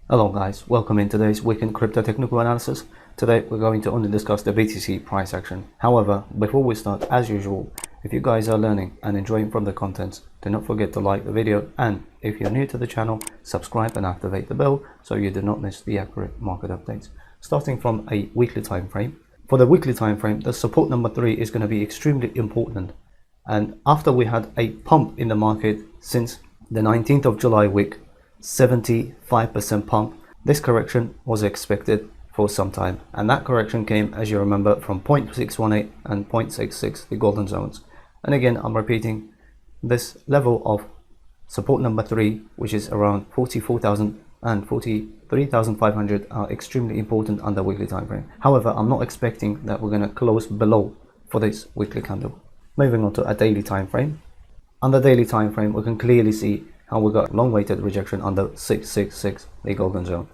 Hello guys, welcome in today's weekend crypto technical analysis. Today we're going to only discuss the BTC price action. However, before we start, as usual, if you guys are learning and enjoying from the contents, do not forget to like the video, and if you're new to the channel, subscribe and activate the bell so you do not miss the accurate market updates. Starting from a weekly time frame. For the weekly time frame, the support number 3 is going to be extremely important. And after we had a pump in the market since the 19th of July week, 75% pump, this correction was expected for some time, and that correction came, as you remember, from 0.618 and 0.66, the golden zones. And again, I'm repeating, this level of support number 3, which is around 44,000 and 43,500, are extremely important on the weekly time frame. However, I'm not expecting that we're going to close below for this weekly candle. Moving on to a daily time frame. On the daily time frame, we can clearly see how we got long-awaited rejection on the 666, the golden zone.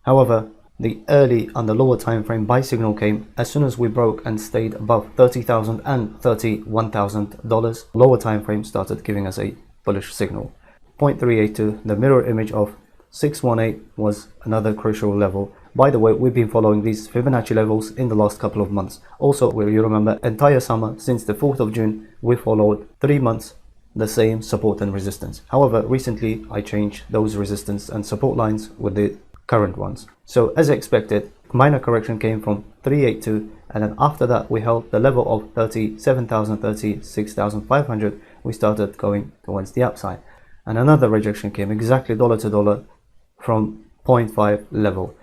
However, the early on the lower time frame buy signal came as soon as we broke and stayed above $30,000 and $31,000. Lower time frame started giving us a bullish signal. 0.382, the mirror image of 618, was another crucial level. By the way, we've been following these Fibonacci levels in the last couple of months. Also, where you remember, entire summer since the 4th of June, we followed 3 months the same support and resistance. However, recently I changed those resistance and support lines with the current ones. So as expected, minor correction came from 382, and then after that we held the level of 37,000, 36,500. We started going towards the upside, and another rejection came exactly dollar to dollar from 0.5 level.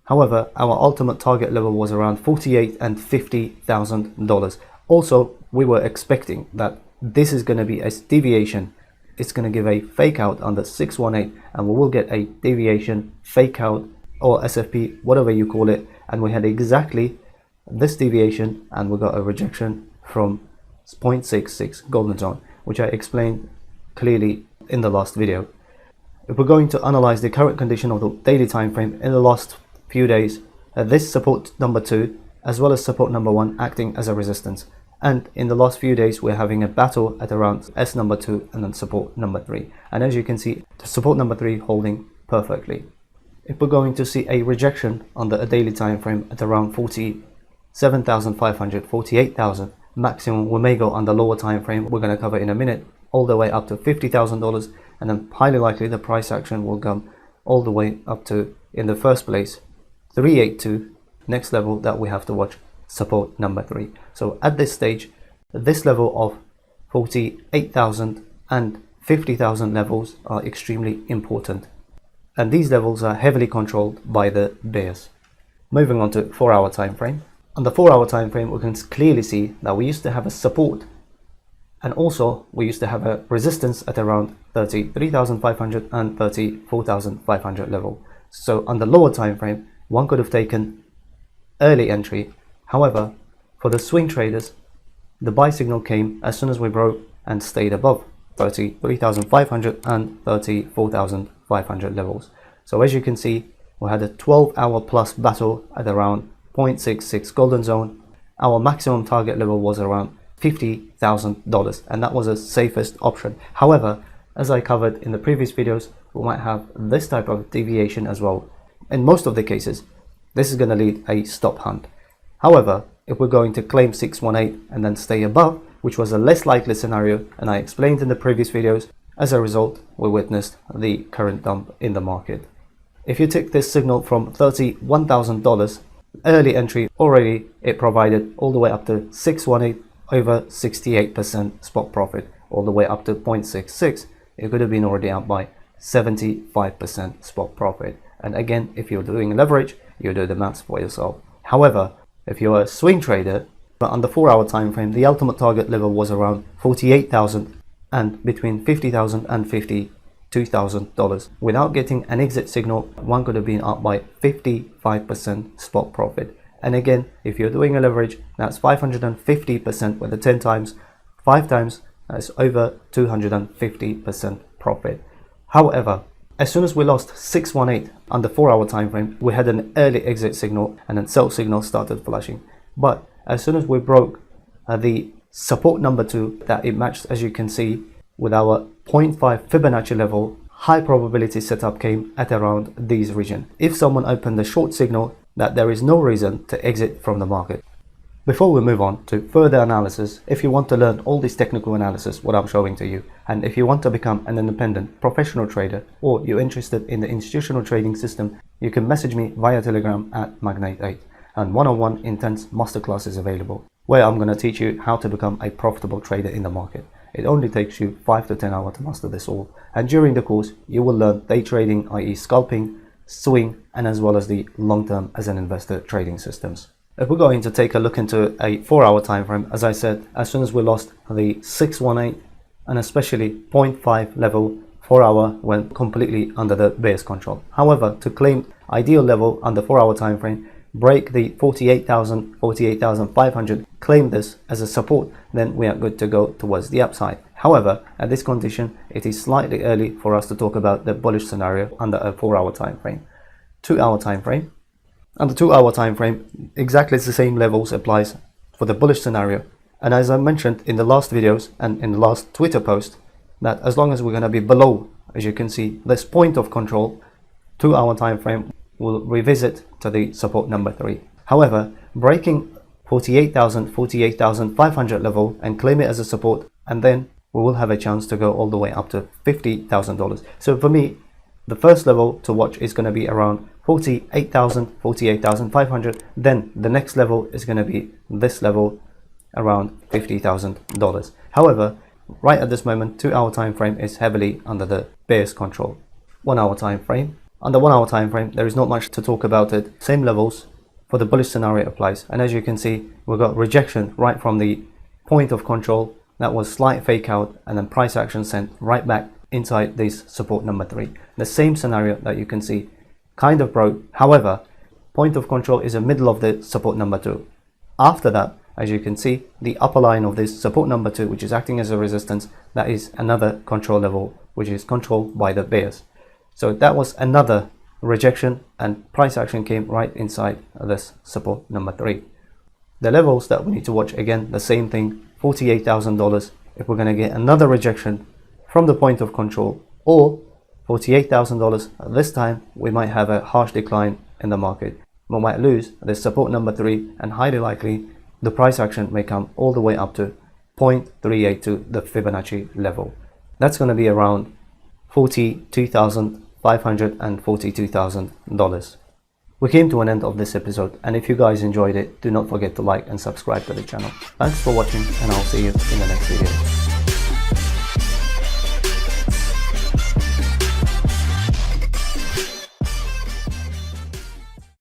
However, our ultimate target level was around 48 and $50,000. Also, we were expecting that this is going to be a deviation. It's going to give a fake out on the 618, and we will get a deviation, fake out, or SFP, whatever you call it. And we had exactly this deviation, and we got a rejection from 0.66 golden zone, which I explained clearly in the last video. If we're going to analyze the current condition of the daily time frame in the last few days, this support number 2 as well as support number 1 acting as a resistance. And in the last few days, we're having a battle at around S number 2 and then support number 3. And as you can see, the support number 3 holding perfectly. If we're going to see a rejection on the daily time frame at around 47,500, 48,000, maximum we may go on the lower time frame, we're going to cover in a minute, all the way up to $50,000, and then highly likely the price action will come all the way up to, in the first place, 382, next level that we have to watch, support number 3. So at this stage, this level of 48,000 and 50,000 levels are extremely important, and these levels are heavily controlled by the bears. Moving on to 4-hour time frame. On the 4-hour time frame, we can clearly see that we used to have a support, and also we used to have a resistance at around 33,500 and 34,500 level. So on the lower time frame, one could have taken early entry. However, for the swing traders, the buy signal came as soon as we broke and stayed above 33,500 and 34,500 levels. So as you can see, we had a 12-hour plus battle at around 0.66 golden zone. Our maximum target level was around $50,000, and that was the safest option. However, as I covered in the previous videos, we might have this type of deviation as well. In most of the cases, this is going to lead a stop hunt. However, if we're going to claim 618 and then stay above, which was a less likely scenario, and I explained in the previous videos, as a result, we witnessed the current dump in the market. If you take this signal from $31,000, early entry already, it provided all the way up to 618, over 68% spot profit, all the way up to 0.66. It could have been already up by 75% spot profit. And again, if you're doing leverage, you do the maths for yourself. However, if you're a swing trader, but on the 4-hour time frame, the ultimate target level was around 48,000 and between 50,000 and $52,000. Without getting an exit signal, one could have been up by 55% spot profit. And again, if you're doing a leverage, that's 550% with the 10 times, 5 times, that's over 250% profit. However, as soon as we lost 618 on the 4-hour time frame, we had an early exit signal, and then sell signal started flashing. But as soon as we broke the support number 2 that it matched, as you can see, with our 0.5 Fibonacci level, high probability setup came at around these region. If someone opened a short signal, that there is no reason to exit from the market. Before we move on to further analysis, if you want to learn all this technical analysis, what I'm showing to you, and if you want to become an independent professional trader, or you're interested in the institutional trading system, you can message me via Telegram at Magnate8, and one-on-one intense masterclass is available, where I'm going to teach you how to become a profitable trader in the market. It only takes you 5 to 10 hours to master this all, and during the course, you will learn day trading, i.e. scalping, swing, and as well as the long-term as an investor trading systems. If we're going to take a look into a 4-hour time frame, as I said, as soon as we lost the 618 and especially 0.5 level, 4-hour went completely under the bear's control. However, to claim ideal level under 4-hour time frame, break the 48,000, 48,500, claim this as a support, then we are good to go towards the upside. However, at this condition, it is slightly early for us to talk about the bullish scenario under a 4-hour time frame. 2-hour time frame. On the 2-hour time frame, exactly the same levels applies for the bullish scenario. And as I mentioned in the last videos and in the last Twitter post, that as long as we're going to be below, as you can see, this point of control, 2-hour time frame will revisit to the support number 3. However, breaking 48,000, 48,500 level and claim it as a support, and then we will have a chance to go all the way up to $50,000. So for me, the first level to watch is going to be around 48,000, 48,500. Then the next level is going to be this level around $50,000. However, right at this moment, 2-hour time frame is heavily under the bear's control. 1-hour time frame. Under 1-hour time frame, there is not much to talk about it. Same levels for the bullish scenario applies. And as you can see, we've got rejection right from the point of control. That was slight fake out and then price action sent right back inside this support number 3. The same scenario that you can see kind of broke. However, point of control is the middle of the support number 2. After that, as you can see, the upper line of this support number 2, which is acting as a resistance, that is another control level, which is controlled by the bears. So that was another rejection and price action came right inside this support number 3. The levels that we need to watch, again, the same thing, $48,000. If we're going to get another rejection from the point of control, or $48,000, this time we might have a harsh decline in the market. We might lose this support number 3, and highly likely the price action may come all the way up to 0.382, the Fibonacci level. That's going to be around $42,500 and $42,000. We came to an end of this episode, and if you guys enjoyed it, do not forget to like and subscribe to the channel. Thanks for watching, and I'll see you in the next video.